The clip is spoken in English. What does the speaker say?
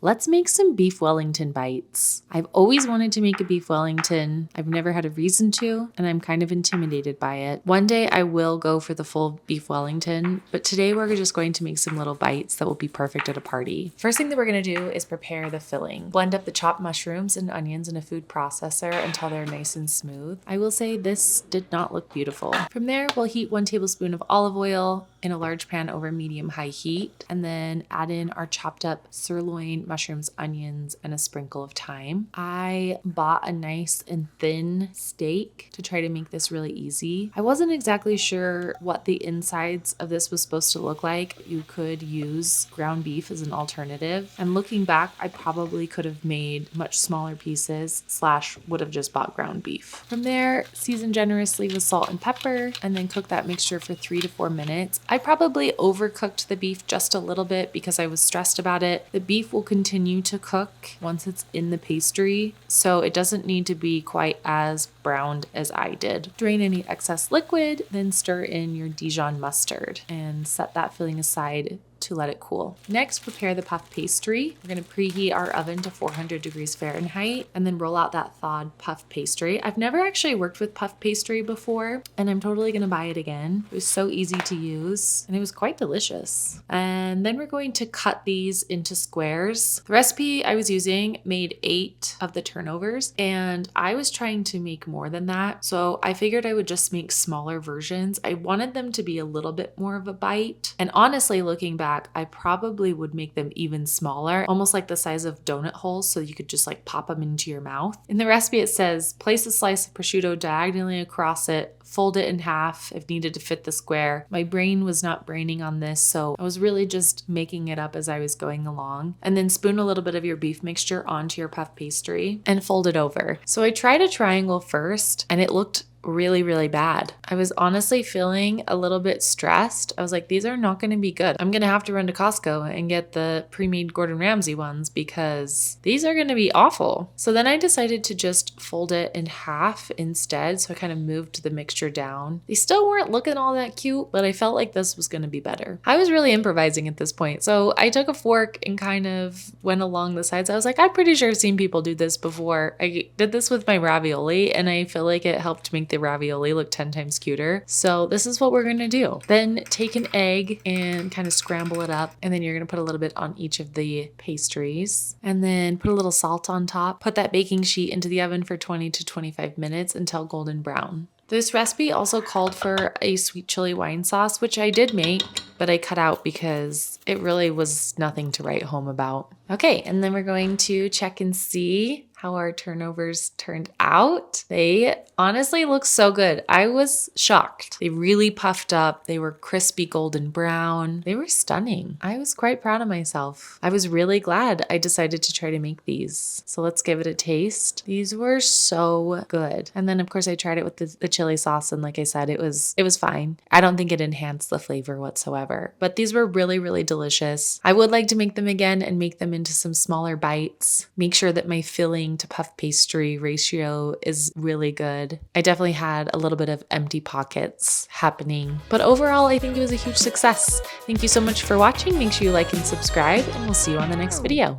Let's make some beef Wellington bites. I've always wanted to make a beef Wellington. I've never had a reason to, and I'm kind of intimidated by it. One day I will go for the full beef Wellington, but today we're just going to make some little bites that will be perfect at a party. First thing that we're gonna do is prepare the filling. Blend up the chopped mushrooms and onions in a food processor until they're nice and smooth. I will say this did not look beautiful. From there, we'll heat 1 tablespoon of olive oil in a large pan over medium-high heat, and then add in our chopped up sirloin, mushrooms, onions, and a sprinkle of thyme. I bought a nice and thin steak to try to make this really easy. I wasn't exactly sure what the insides of this was supposed to look like. You could use ground beef as an alternative. And looking back, I probably could have made much smaller pieces / would have just bought ground beef. From there, season generously with salt and pepper, and then cook that mixture for 3 to 4 minutes. I probably overcooked the beef just a little bit because I was stressed about it. The beef will continue to cook once it's in the pastry, so it doesn't need to be quite as browned as I did. Drain any excess liquid, then stir in your Dijon mustard and set that filling aside to let it cool. Next, prepare the puff pastry. We're going to preheat our oven to 400 degrees Fahrenheit and then roll out that thawed puff pastry. I've never actually worked with puff pastry before, and I'm totally going to buy it again. It was so easy to use and it was quite delicious. And then we're going to cut these into squares. The recipe I was using made 8 of the turnovers, and I was trying to make more than that. So I figured I would just make smaller versions. I wanted them to be a little bit more of a bite. And honestly, looking back, I probably would make them even smaller, almost like the size of donut holes, so you could just like pop them into your mouth. In the recipe, it says, place a slice of prosciutto diagonally across it, fold it in half if needed to fit the square. My brain was not braining on this, so I was really just making it up as I was going along. And then spoon a little bit of your beef mixture onto your puff pastry and fold it over. So I tried a triangle first, and it looked really bad. I was honestly feeling a little bit stressed. I was like, these are not going to be good. I'm going to have to run to Costco and get the pre-made Gordon Ramsay ones because these are going to be awful. So then I decided to just fold it in half instead. So I kind of moved the mixture down. They still weren't looking all that cute, but I felt like this was going to be better. I was really improvising at this point. So I took a fork and kind of went along the sides. I was like, I'm pretty sure I've seen people do this before. I did this with my ravioli, and I feel like it helped make the ravioli look 10 times cuter. So this is what we're gonna do. Then take an egg and kind of scramble it up, and then you're gonna put a little bit on each of the pastries, and then put a little salt on top. Put that baking sheet into the oven for 20 to 25 minutes until golden brown. This recipe also called for a sweet chili wine sauce, which I did make, but I cut out because it really was nothing to write home about. Okay, and then we're going to check and see how our turnovers turned out. They honestly look so good. I was shocked. They really puffed up. They were crispy golden brown. They were stunning. I was quite proud of myself. I was really glad I decided to try to make these. So let's give it a taste. These were so good. And then of course I tried it with the chili sauce, and like I said, it was fine. I don't think it enhanced the flavor whatsoever, but these were really delicious. I would like to make them again and make them into some smaller bites. Make sure that my filling to puff pastry ratio is really good. I definitely had a little bit of empty pockets happening, but overall I think it was a huge success. Thank you so much for watching. Make sure you like and subscribe, and we'll see you on the next video.